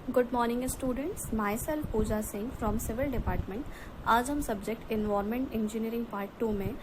Good morning students, myself Pooja Singh from civil department. आज हम subject environment engineering part 2 में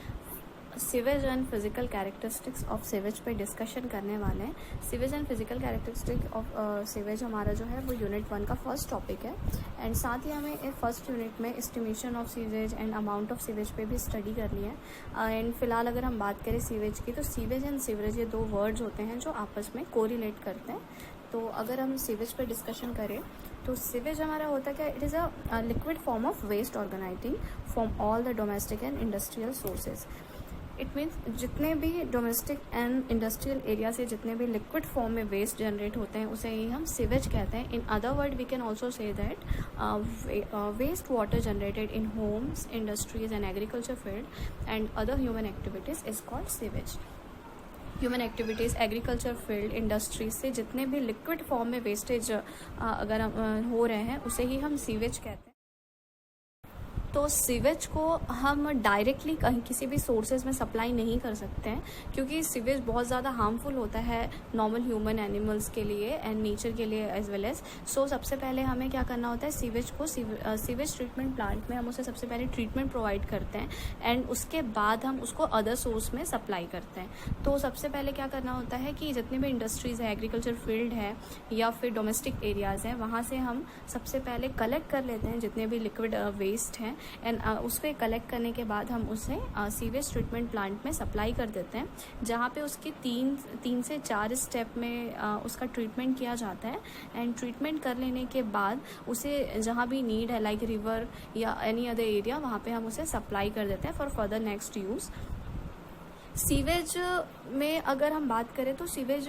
sewage and physical characteristics of sewage पे discussion करने वाले हैं। Sewage and physical characteristic of sewage हमारा जो है वो यूनिट 1 का फर्स्ट टॉपिक है। एंड साथ ही हमें फर्स्ट यूनिट में estimation of sewage and amount of sewage पे भी स्टडी करनी है। एंड फिलहाल अगर हम बात करें सीवेज की, तो सीवेज एंड सीवरेज ये दो वर्ड्स होते हैं जो आपस में कोरिलेट करते हैं। तो अगर हम सीवेज पे डिस्कशन करें तो सीवेज हमारा होता है क्या, it is a liquid form of waste organizing from all the domestic and industrial sources. It means जितने भी डोमेस्टिक एंड इंडस्ट्रियल एरिया से जितने भी लिक्विड फॉर्म में वेस्ट जनरेट होते हैं उसे ही हम सीवेज कहते हैं। In other word we can also say that waste water generated in homes, industries and agriculture field and other human activities is called sewage. Human activities, agriculture field, industries से जितने भी लिक्विड फॉर्म में wastage अगर हो रहे हैं उसे ही हम सीवेज कहते हैं। तो सीवेज को हम डायरेक्टली कहीं किसी भी सोर्सेज में सप्लाई नहीं कर सकते हैं, क्योंकि सीवेज बहुत ज़्यादा हार्मफुल होता है नॉर्मल ह्यूमन एनिमल्स के लिए एंड नेचर के लिए एज वेल एज। सो सबसे पहले हमें क्या करना होता है, सीवेज को सीवेज ट्रीटमेंट प्लांट में हम उसे सबसे पहले ट्रीटमेंट प्रोवाइड करते हैं एंड उसके बाद हम उसको अदर सोर्स में सप्लाई करते हैं। तो सबसे पहले क्या करना होता है कि जितनी भी इंडस्ट्रीज़ है, एग्रीकल्चर फील्ड है या फिर डोमेस्टिक एरियाज़ हैं, वहाँ से हम सबसे पहले कलेक्ट कर लेते हैं जितने भी लिक्विड वेस्ट हैं एंड उसको कलेक्ट करने के बाद हम उसे सीवेज ट्रीटमेंट प्लांट में सप्लाई कर देते हैं, जहाँ पे उसकी तीन से 4 स्टेप में उसका ट्रीटमेंट किया जाता है। एंड ट्रीटमेंट कर लेने के बाद उसे जहाँ भी नीड है लाइक रिवर या एनी अदर एरिया, वहाँ पे हम उसे सप्लाई कर देते हैं for further next use. Sewage में अगर हम बात करें तो सीवेज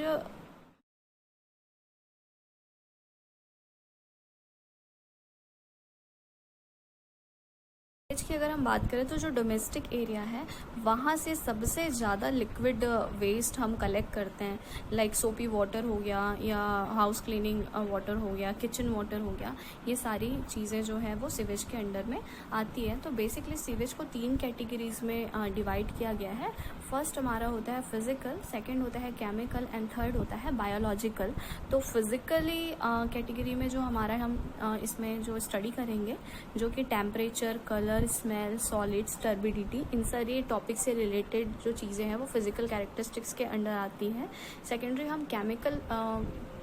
की अगर हम बात करें तो जो डोमेस्टिक एरिया है वहाँ से सबसे ज़्यादा लिक्विड वेस्ट हम कलेक्ट करते हैं, लाइक सोपी वाटर हो गया या हाउस क्लीनिंग वाटर हो गया, किचन वाटर हो गया। ये सारी चीज़ें जो है वो सीवेज के अंडर में आती है। तो बेसिकली सीवेज को 3 कैटेगरीज में डिवाइड किया गया है। फर्स्ट हमारा होता है फिजिकल, सेकेंड होता है केमिकल एंड थर्ड होता है बायोलॉजिकल। तो फिजिकली कैटेगरी में जो हमारा हम इसमें जो स्टडी करेंगे जो कि temperature, colour, smell, solids, turbidity, इन सारे टॉपिक से रिलेटेड जो चीज़ें हैं वो फिजिकल कैरेक्टरिस्टिक्स के अंडर आती हैं। सेकेंडरी हम केमिकल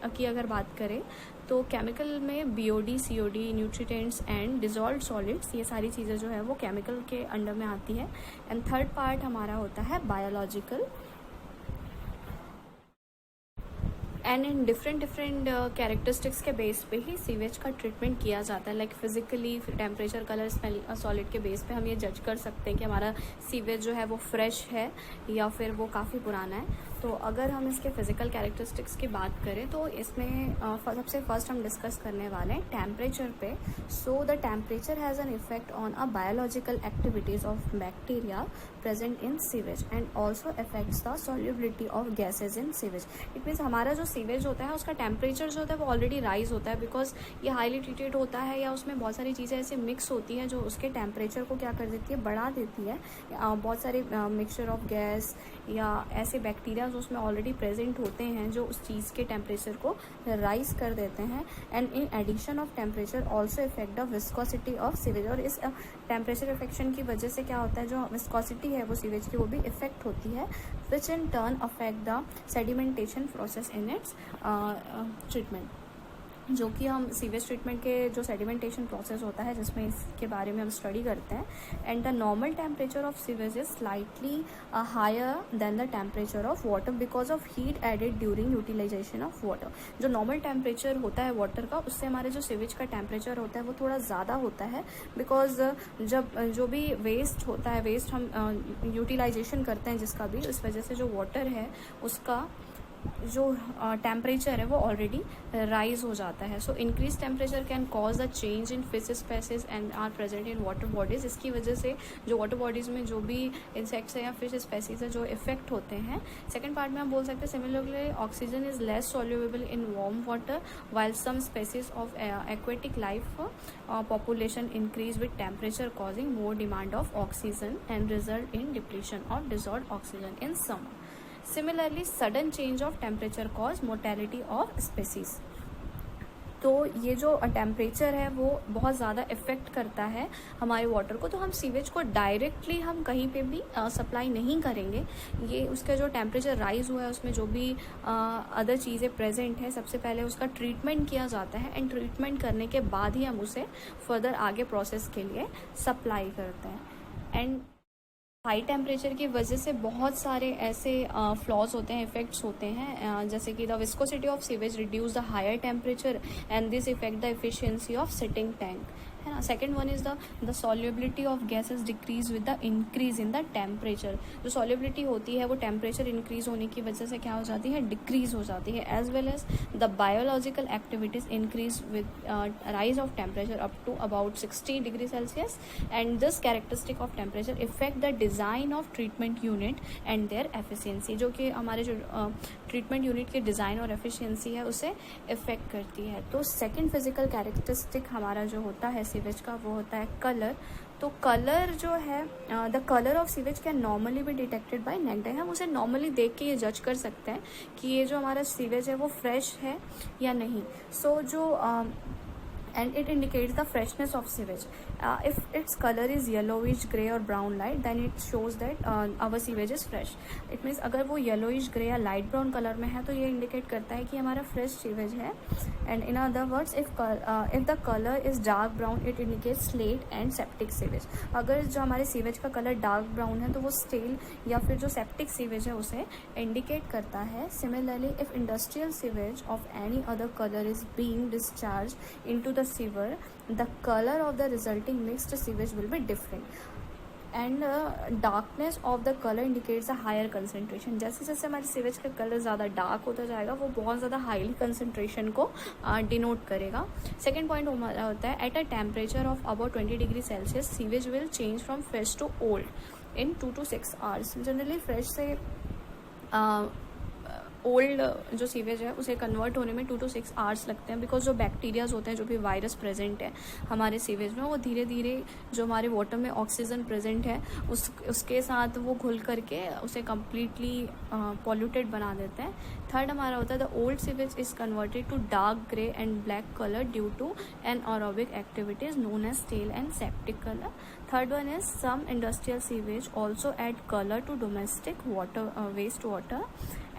की अगर बात करें तो केमिकल में BOD, COD, nutrients and dissolved solids, ये सारी चीज़ें जो है वो केमिकल के अंडर में आती है। एंड थर्ड पार्ट हमारा होता है biological. And in different characteristics के बेस पे ही सीवेज का ट्रीटमेंट किया जाता है। Like physically temperature, colour, smell, solid के बेस पे हम ये जज कर सकते हैं कि हमारा सीवेज जो है वो फ्रेश है या फिर वो काफ़ी पुराना है। तो अगर हम इसके फिजिकल कैरेक्टरिस्टिक्स की बात करें तो इसमें सबसे फर्स्ट हम डिस्कस करने वाले हैं टेम्परेचर पे। So the temperature has an effect on a biological activities of bacteria present in sewage and also affects the solubility of gases in sewage. It means हमारा जो सीवेज होता है उसका टेम्परेचर जो होता है वो ऑलरेडी राइज होता है, बिकॉज ये हाईली ट्रीटेड होता है या उसमें बहुत सारी चीज़ें ऐसे मिक्स होती हैं जो उसके टेम्परेचर को क्या कर देती है, बढ़ा देती है। बहुत सारे मिक्सचर ऑफ गैस या ऐसे बैक्टीरिया जो उसमें ऑलरेडी प्रेजेंट होते हैं जो उस चीज़ के टेम्परेचर को राइज कर देते हैं। And in addition of temperature also effect the viscosity of sewage. और इस टेम्परेचर इफेक्शन की वजह से क्या होता है, जो विस्कोसिटी है वो सीवेज की वो भी इफेक्ट होती है, which in turn affect the sedimentation process in its treatment. जो कि हम सीवेज ट्रीटमेंट के जो सेडिमेंटेशन प्रोसेस होता है जिसमें इसके बारे में हम स्टडी करते हैं। And the normal temperature of sewage is slightly higher than the temperature of water because of heat added during utilization of water. जो नॉर्मल टेम्परेचर होता है वाटर का, उससे हमारे जो सीवेज का टेम्परेचर होता है वो थोड़ा ज़्यादा होता है, बिकॉज जब जो भी वेस्ट होता है, वेस्ट हम यूटिलाइजेशन करते हैं जिसका भी, इस वजह से जो वाटर है उसका जो टेम्परेचर है वो ऑलरेडी राइज हो जाता है। So increase temperature can cause a change in fish species and are present in water bodies. इसकी वजह से जो वाटर बॉडीज में जो भी इंसेक्ट्स है या फिश स्पेसीज है जो इफेक्ट होते हैं। सेकेंड पार्ट में हम बोल सकते हैं similarly oxygen is less soluble in warm water while some species of aquatic life population increase with temperature causing more demand of oxygen and result in depletion of dissolved oxygen in summer. Similarly, sudden change of temperature cause mortality of species. तो ये जो temperature है वो बहुत ज़्यादा effect करता है हमारे वाटर को। तो हम सीवेज को डायरेक्टली हम कहीं पे भी सप्लाई नहीं करेंगे। ये उसका जो टेम्परेचर राइज हुआ है उसमें जो भी अदर चीज़ें प्रेजेंट है, सबसे पहले उसका ट्रीटमेंट किया जाता है एंड ट्रीटमेंट करने के बाद ही हम उसे फर्दर आगे प्रोसेस के लिए सप्लाई करते हैं। एंड हाई टेम्परेचर की वजह से बहुत सारे ऐसे फ्लॉज होते हैं, इफेक्ट्स होते हैं, जैसे कि the viscosity of sewage reduce the higher temperature and this effect the efficiency of sitting tank, है ना। Second one is the solubility of gases decrease with the increase in the temperature. जो solubility होती है वो temperature increase होने की वजह से क्या हो जाती है, डिक्रीज हो जाती है। As well as the biological activities increase with rise of temperature up to about 60 degree Celsius and this characteristic of temperature effect the design of treatment unit and their efficiency, जो कि हमारे जो treatment unit के design और efficiency है उसे effect करती है। तो सेकेंड फिजिकल कैरेक्टरिस्टिक हमारा जो होता है सीवेज का वो होता है कलर। तो कलर जो है, the colour of sewage can normally भी डिटेक्टेड बाय नेक्ड आई। हम उसे नॉर्मली देख के ये जज कर सकते हैं कि ये जो हमारा सीवेज है वो फ्रेश है या नहीं। सो जो and it indicates the freshness of sewage. If its color is yellowish gray or brown light, then it shows that our sewage is fresh. It means अगर वो yellowish gray या light brown color में है तो ये indicate करता है कि हमारा fresh sewage है। And in other words, if the color is dark brown, it indicates slate and septic sewage. अगर जो हमारे sewage का color dark brown है तो वो stale या फिर जो septic sewage है उसे indicate करता है। Similarly, if industrial sewage of any other color is being discharged into the sewer, the color of the resulting mixed sewage will be different and darkness of the color indicates a higher concentration. जैसे जैसे हमारे sewage का colour ज़्यादा dark होता जाएगा वो बहुत ज़्यादा हाईली कंसनट्रेशन को डिनोट करेगा। सेकेंड पॉइंट हमारा होता है at a temperature of about 20 degree Celsius sewage will change from fresh to old in 2 to 6 hours। Generally fresh से ओल्ड जो सीवेज है उसे कन्वर्ट होने में 2 to 6 hours लगते हैं, बिकॉज जो बैक्टीरियाज होते हैं, जो भी वायरस प्रेजेंट है हमारे सीवेज में, वो धीरे धीरे जो हमारे वाटर में ऑक्सीजन प्रेजेंट है उसके साथ वो घुल करके उसे कम्प्लीटली पॉल्यूटेड बना देते हैं। थर्ड हमारा होता है the old sewage is converted to dark grey and black colour due to anaerobic activities known as stale and septic colour. Third one is some industrial sewage also add color to domestic water wastewater,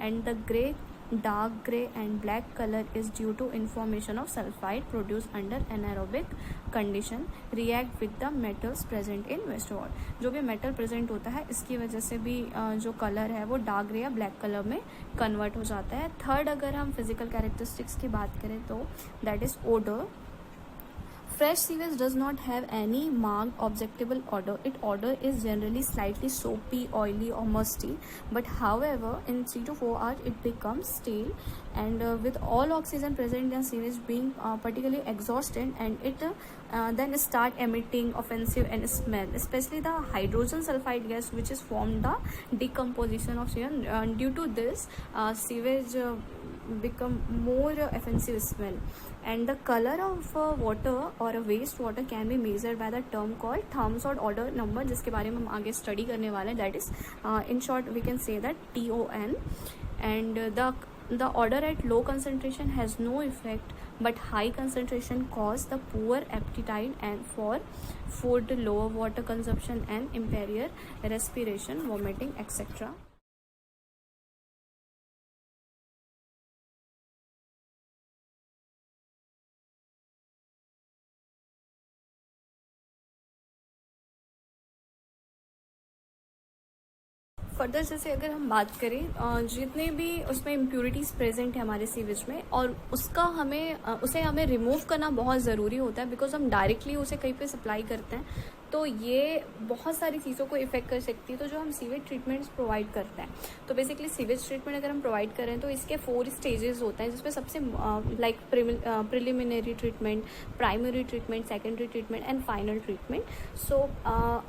and the gray, dark gray and black color is due to information of sulfide produced under anaerobic condition react with the metals present in wastewater। जो भी metal present होता है इसकी वजह से भी जो colour है वो डार्क ग्रे या ब्लैक कलर में कन्वर्ट हो जाता है। थर्ड अगर हम फिजिकल कैरेक्टरिस्टिक्स की बात करें तो that is odour. Fresh sewage does not have any marked objectable odor. Its odor is generally slightly soapy, oily or musty, but however in 3 to 4 hours it becomes stale, and with all oxygen present in sewage being particularly exhausted, and it then start emitting offensive and smell, especially the hydrogen sulfide gas which is formed the decomposition of sewage. Due to this sewage become more offensive smell, and the color of water or a waste water can be measured by the term called Thomson order number, जिसके बारे में हम आगे study करने वाले हैं। That is in short we can say that TON, and the odor at low concentration has no effect, but high concentration cause the poor appetite and for food, lower water consumption and impaired respiration, vomiting, etc. Further जैसे अगर हम बात करें जितने भी उसमें impurities present है हमारे सीवेज में, और उसका उसे हमें रिमूव करना बहुत ज़रूरी होता है, बिकॉज हम डायरेक्टली उसे कहीं पे सप्लाई करते हैं तो ये बहुत सारी चीज़ों को इफेक्ट कर सकती है। तो जो हम सीवेज ट्रीटमेंट्स प्रोवाइड करते हैं, तो बेसिकली सीवेज ट्रीटमेंट अगर हम प्रोवाइड करें तो इसके 4 स्टेजेस होते हैं, जिसमें सबसे like preliminary treatment, primary treatment, secondary treatment and final treatment. So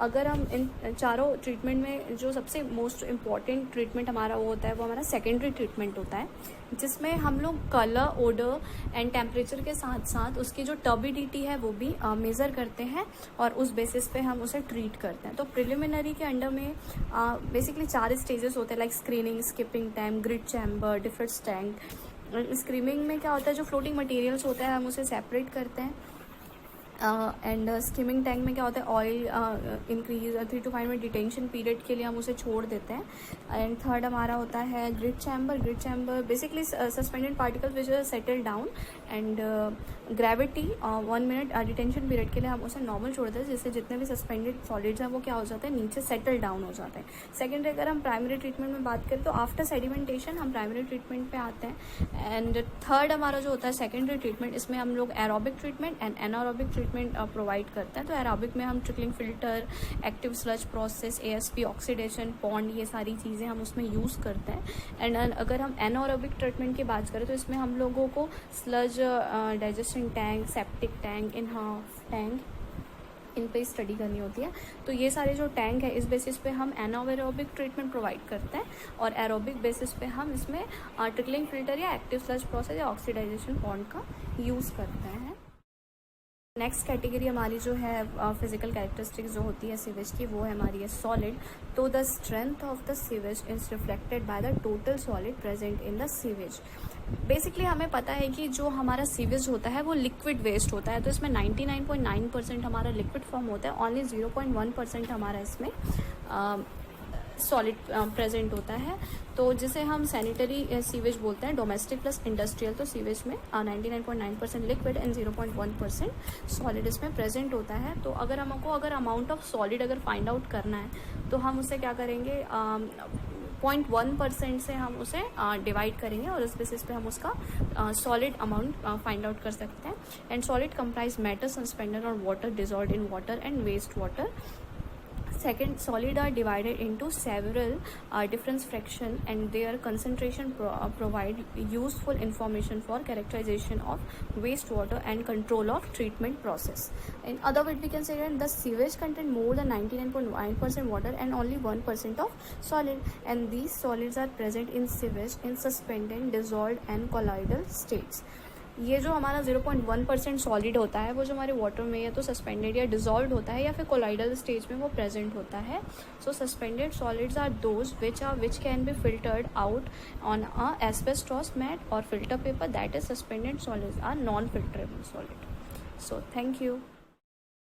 अगर हम इन चारों ट्रीटमेंट में जो सबसे मोस्ट इम्पॉर्टेंट ट्रीटमेंट हमारा वो होता है वो हमारा सेकेंडरी ट्रीटमेंट होता है, जिसमें हम लोग कलर, ओडर एंड टेम्परेचर के साथ साथ उसकी जो टर्बिडिटी है वो भी मेज़र करते हैं और उस बेसिस पे हम उसे ट्रीट करते हैं। तो प्रिलिमिनरी के अंडर में बेसिकली 4 स्टेजेस होते हैं, like screening, skipping time, grid chamber, different tank, screaming में क्या होता है, जो फ्लोटिंग मटेरियल्स होता है हम उसे सेपरेट करते हैं। एंड स्किमिंग टैंक में क्या होता है, oil increase 3 to 5 minute detention period के लिए हम उसे छोड़ देते हैं। एंड थर्ड हमारा होता है grid chamber. Grid chamber basically suspended particles which settle down and gravity 1 minute detention period के लिए हम उसे नॉर्मल छोड़ देते हैं, जिससे जितने भी सस्पेंडेड सॉलिड्स हैं वो क्या हो जाते हैं, नीचे सेटल डाउन हो जाते हैं। सेकेंडरी अगर हम प्राइमरी ट्रीटमेंट में बात करें तो आफ्टर सेडिमेंटेशन हम प्राइमरी ट्रीटमेंट पे आते हैं। एंड थर्ड हमारा जो होता है सेकेंडरी ट्रीटमेंट, इसमें हम लोग aerobic treatment and anaerobic treatment provide करते हैं। तो एरोबिक में हम trickling filter, active sludge process, ASP oxidation, pond, ये सारी चीज़ें हम उसमें यूज़ करते हैं। एंड अगर हम एनारोबिक ट्रीटमेंट की बात करें तो इसमें हम लोगों को sludge digestion tank, septic tank, Imhoff tank, इन पे स्टडी करनी होती है। तो ये सारे जो टैंक है इस बेसिस पे हम एनारोबिक ट्रीटमेंट प्रोवाइड करते हैं, और एरोबिक बेसिस पे हम इसमें ट्रिकलिंग फिल्टर या एक्टिव स्लज प्रोसेस या ऑक्सीडाइजेशन पॉन्ड का यूज़ करते हैं। नेक्स्ट कैटेगरी हमारी जो है फिजिकल कैरेक्टरिस्टिक्स जो होती है सीवेज की, वो है हमारी है सॉलिड। तो the strength of the sewage is reflected by the total solid present in the sewage. Basically हमें पता है कि जो हमारा सीवेज होता है वो लिक्विड वेस्ट होता है, तो इसमें 99.9% हमारा लिक्विड फॉर्म होता है, ओनली 0.1% हमारा इसमें सॉलिड प्रेजेंट होता है। तो जिसे हम सैनिटरी सीवेज बोलते हैं, डोमेस्टिक प्लस इंडस्ट्रियल। तो सीवेज में 99.9% लिक्विड एंड 0.1% सॉलिड इसमें प्रेजेंट होता है। तो अगर हमको अगर अमाउंट ऑफ सॉलिड अगर फाइंड आउट करना है तो हम उसे क्या करेंगे, 0.1% से हम उसे डिवाइड करेंगे और उस बेसिस पे हम उसका सॉलिड अमाउंट फाइंड आउट कर सकते हैं। And solid comprise matter suspended or water dissolved in water and waste water. Second, solid are divided into several different fractions and their concentration provide useful information for characterization of wastewater and control of treatment process. In other words, we can say that the sewage contain more than 99.9% water and only 1% of solid, and these solids are present in sewage in suspended, dissolved and colloidal states. ये जो हमारा 0.1% solid होता है वो जो हमारे water में या तो सस्पेंडेड या डिजॉल्व होता है या फिर कोलाइडल स्टेज में वो प्रेजेंट होता है। So suspended solids are those which can be filtered out on a asbestos mat or filter paper, that is suspended solids are non filterable solid. So thank you.